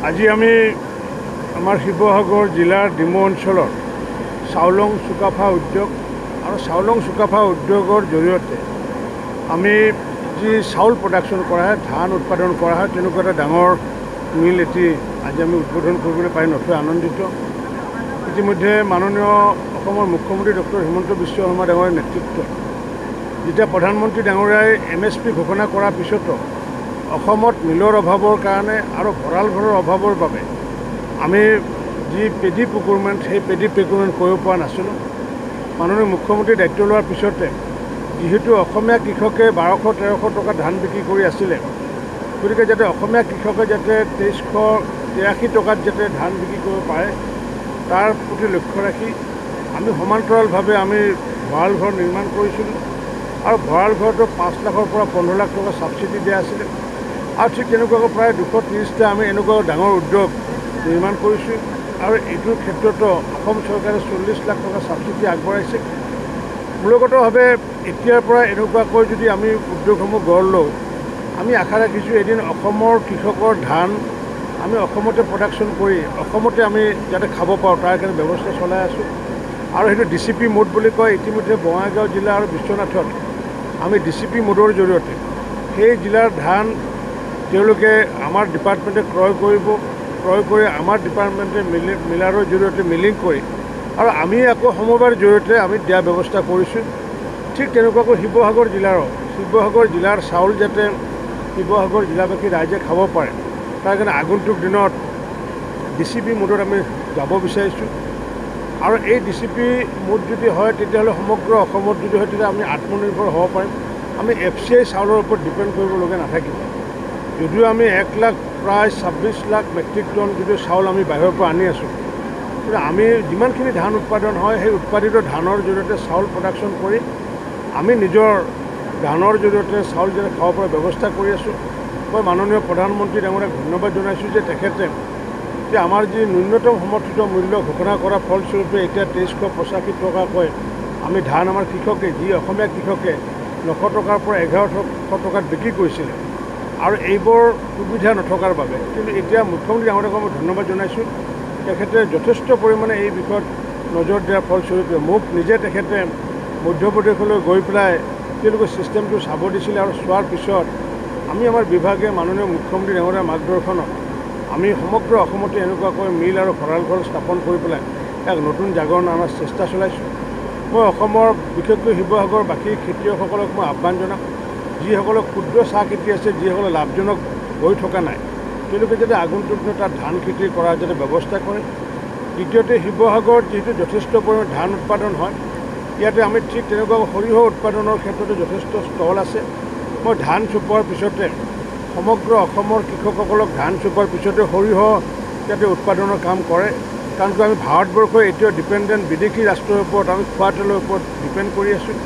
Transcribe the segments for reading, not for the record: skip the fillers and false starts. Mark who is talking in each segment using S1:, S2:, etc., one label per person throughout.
S1: আজি আমি আমাৰ শিৱসাগৰ জিলাৰ ডিমৌ অঞ্চলৰ চাউলং চুকাফা উদ্যোগ আৰু চাউলং চুকাফা উদ্যোগৰ জৰিয়তে আমি যি চাউল প্ৰডাকশ্যন কৰা হয়, ধান উৎপাদন কৰা হয়, তেনেকুৱা এটা ডাঙৰ মিল এটি আজি আমি উদ্বোধন কৰিবলৈ পাই নথৈ আনন্দিত। ইতিমধ্যে মাননীয় অসমৰ মুখ্যমন্ত্ৰী ডক্টৰ হিমন্ত বিশ্ব শৰ্মা ডাঙৰীয়াৰ নেতৃত্বত যেতিয়া প্ৰধানমন্ত্ৰী ডাঙৰীয়াই MSP ঘোষণা কৰাৰ পিছতো অসমত মিলৰ অভাৱৰ কাৰণে আৰু ভঁৰাল ঘৰৰ অভাৱৰ বাবে আমি যি পেডি প্ৰকিউৰমেণ্ট সেই পেডি প্ৰকিউৰমেণ্ট কৰিব পৰা নাছিলোঁ। মাননীয় মুখ্যমন্ত্ৰী দায়িত্ব লোৱাৰ পিছতে যিহেতু অসমীয়া কৃষকে 1200-1300 টকা ধান বিক্ৰী কৰি আছিলে, গতিকে যাতে অসমীয়া কৃষকে যাতে 2383 টকাত যাতে ধান বিক্ৰী কৰিব পাৰে তাৰ প্ৰতি লক্ষ্য ৰাখি আমি সমান্তৰালভাৱে আমি ভঁৰাল ঘৰ নিৰ্মাণ কৰিছিলোঁ আৰু ভঁৰাল ঘৰটো 5 লাখৰ পৰা 15 লাখ টকা ছাবচিডি দিয়া আছিলে আৰু ঠিক তেনেকুৱাকৈ প্ৰায় 230টা আমি এনেকুৱা ডাঙৰ উদ্যোগ নিৰ্মাণ কৰিছোঁ আৰু এইটোৰ ক্ষেত্ৰতো অসম চৰকাৰে 40 লাখ টকা ছাবচিডি আগবঢ়াইছে। মূলগতভাৱে এতিয়াৰ পৰা এনেকুৱাকৈ যদি আমি উদ্যোগসমূহ গঢ় লওঁ, আমি আশা ৰাখিছোঁ এদিন অসমৰ কৃষকৰ ধান আমি অসমতে প্ৰডাকশ্যন কৰি অসমতে আমি যাতে খাব পাৰোঁ তাৰ কাৰণে ব্যৱস্থা চলাই আছোঁ আৰু সেইটো DCP মোড বুলি কয়। ইতিমধ্যে বঙাইগাঁও জিলা আৰু বিশ্বনাথত আমি DCP মোডৰ জৰিয়তে সেই জিলাৰ ধান তেওঁলোকে আমাৰ ডিপাৰ্টমেণ্টে ক্ৰয় কৰি আমাৰ ডিপাৰ্টমেণ্টে মিলাৰৰ জৰিয়তে মিলিং কৰি আৰু আমি আকৌ সমবায়ৰ জৰিয়তে আমি দিয়াৰ ব্যৱস্থা কৰিছোঁ। ঠিক তেনেকুৱাকৈ শিৱসাগৰ জিলাৰ চাউল যাতে শিৱসাগৰ জিলাবাসী ৰাইজে খাব পাৰে তাৰ কাৰণে আগন্তুক দিনত DCP মোডত আমি যাব বিচাৰিছোঁ আৰু এই DCP মোড যদি হয় তেতিয়াহ'লে সমগ্ৰ অসমত যদি হয় তেতিয়া আমি আত্মনিৰ্ভৰ হ'ব পাৰিম। আমি FCI চাউলৰ ওপৰত ডিপেণ্ড কৰিবলগীয়া নাথাকিব। যদিও আমি 1 লাখ প্ৰায় 26 লাখ মেট্ৰিক টন যদিও চাউল আমি বাহিৰৰ পৰা আনি আছোঁ, কিন্তু আমি যিমানখিনি ধান উৎপাদন হয় সেই উৎপাদিত ধানৰ জৰিয়তে চাউল প্ৰডাকশ্যন কৰি আমি নিজৰ ধানৰ জৰিয়তে চাউল যাতে খাব পৰা ব্যৱস্থা কৰি আছোঁ। মই মাননীয় প্ৰধানমন্ত্ৰী ডাঙৰীয়াক ধন্যবাদ জনাইছোঁ যে তেখেতে যে আমাৰ যি ন্যূনতম সমৰ্থিত মূল্য ঘোষণা কৰা ফলস্বৰূপে এতিয়া 2385 টকাকৈ আমি ধান আমাৰ কৃষকে যি অসমীয়া কৃষকে 900 টকাৰ পৰা 1100 টকাত বিক্ৰী কৰিছিলে আৰু এইবোৰ সুবিধা নথকাৰ বাবে, কিন্তু এতিয়া মুখ্যমন্ত্ৰী ডাঙৰীয়াক মই ধন্যবাদ জনাইছোঁ। তেখেতে যথেষ্ট পৰিমাণে এই বিষয়ত নজৰ দিয়াৰ ফলস্বৰূপে মোক নিজে তেখেতে মধ্যপ্ৰদেশলৈ গৈ পেলাই তেওঁলোকে ছিষ্টেমটো চাব দিছিলে আৰু চোৱাৰ পিছত আমি আমাৰ বিভাগে মাননীয় মুখ্যমন্ত্ৰী ডাঙৰীয়াৰ মাৰ্গদৰ্শনত আমি সমগ্ৰ অসমতে এনেকুৱাকৈ মিল আৰু ভঁৰাল ঘৰ স্থাপন কৰি পেলাই এক নতুন জাগৰণ অনাৰ চেষ্টা চলাইছোঁ। মই অসমৰ বিশেষকৈ শিৱসাগৰবাসী খেতিয়কসকলক মই আহ্বান জনাম, যিসকলক ক্ষুদ্ৰ চাহ খেতি আছে, যিসকলে লাভজনক হৈ থকা নাই, তেওঁলোকে যাতে আগন্তুক তাত ধান খেতি কৰাৰ যাতে ব্যৱস্থা কৰে। দ্বিতীয়তে শিৱসাগৰত যিহেতু যথেষ্ট পৰিমাণে ধান উৎপাদন হয়, ইয়াতে আমি ঠিক তেনেকুৱা সৰিয়হ উৎপাদনৰ ক্ষেত্ৰতো যথেষ্ট ষ্টল আছে। মই ধান চপোৱাৰ পিছতে সমগ্ৰ অসমৰ কৃষকসকলক ধান চপোৱাৰ পিছতে সৰিয়হ যাতে উৎপাদনৰ কাম কৰে, কাৰণ আমি ভাৰতবৰ্ষৰ এতিয়াও ডিপেণ্ডেণ্ট বিদেশী ৰাষ্ট্ৰৰ ওপৰত আমি খোৱা তেলৰ ওপৰত ডিপেণ্ড কৰি আছোঁ।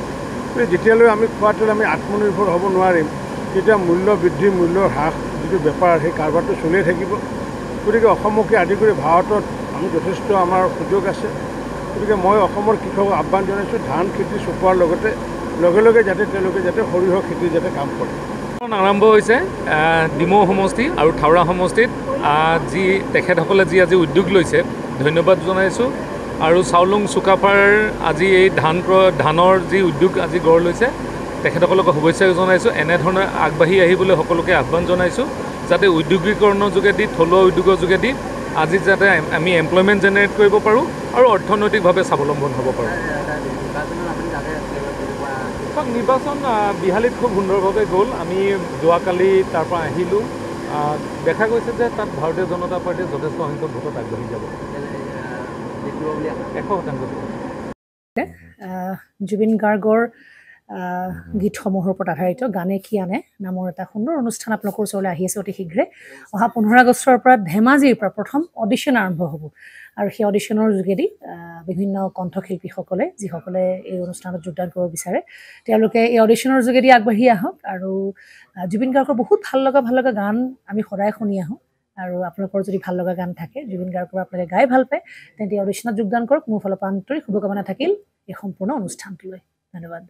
S1: গতিকে যেতিয়ালৈ আমি খোৱা তেল আমি আত্মনিৰ্ভৰ হ'ব নোৱাৰিম তেতিয়া মূল্য বৃদ্ধি মূল্যৰ হ্ৰাস যিটো বেপাৰ সেই কাৰবাৰটো চলিয়ে থাকিব। গতিকে অসমকে আদি কৰি ভাৰতত আমি যথেষ্ট আমাৰ সুযোগ আছে। গতিকে মই অসমৰ কৃষকক আহ্বান জনাইছোঁ ধান খেতি চপোৱাৰ লগে লগে যাতে তেওঁলোকে যাতে সৰিয়হ খেতি যাতে কাম কৰে।
S2: আৰম্ভ হৈছে ডিমৌ সমষ্টি আৰু থাওৰা সমষ্টিত যি তেখেতসকলে যি আজি উদ্যোগ লৈছে ধন্যবাদ জনাইছোঁ আৰু চাউলুং চুকাফাৰ আজি এই ধানৰ যি উদ্যোগ আজি গঢ় লৈছে তেখেতসকলক শুভেচ্ছা জনাইছোঁ। এনেধৰণে আগবাঢ়ি আহিবলৈ সকলোকে আহ্বান জনাইছোঁ যাতে উদ্যোগীকৰণৰ যোগেদি থলুৱা উদ্যোগৰ যোগেদি আজি যাতে আমি এমপ্লয়মেণ্ট জেনেৰেট কৰিব পাৰোঁ আৰু অৰ্থনৈতিকভাৱে স্বাৱলম্বন হ'ব পাৰোঁ। নিৰ্বাচন বিহালীত খুব সুন্দৰভাৱে গ'ল। আমি যোৱাকালি তাৰ পৰা আহিলোঁ। দেখা গৈছে যে তাত ভাৰতীয় জনতা পাৰ্টীয়ে যথেষ্ট সংখ্যক ভোটত আগবাঢ়ি যাব।
S3: 100% জুবিন গাৰ্গৰ গীতসমূহৰ ওপৰত আধাৰিত গানে কি আনে নামৰ এটা সুন্দৰ অনুষ্ঠান আপোনালোকৰ ওচৰলৈ আহি আছে অতি শীঘ্ৰে। অহা 15 আগষ্টৰ পৰা ধেমাজিৰ পৰা প্ৰথম অডিশ্যন আৰম্ভ হ'ব আৰু সেই অডিশ্যনৰ যোগেদি বিভিন্ন কণ্ঠশিল্পীসকলে যিসকলে এই অনুষ্ঠানত যোগদান কৰিব বিচাৰে তেওঁলোকে এই অডিশ্যনৰ যোগেদি আগবাঢ়ি আহক আৰু জুবিন গাৰ্গৰ বহুত ভাল লগা গান আমি সদায় শুনি আহোঁ আৰু আপোনালোকৰ যদি ভাল লগা গান থাকে জুবিন গাৰ্গৰ আপোনালোকে গাই ভাল পায় তেন্তে অডিশ্যনত যোগদান কৰক। মোৰ ফালৰ পৰা আন্তৰিক শুভকামনা থাকিল এই সম্পূৰ্ণ অনুষ্ঠানটোলৈ। ধন্যবাদ।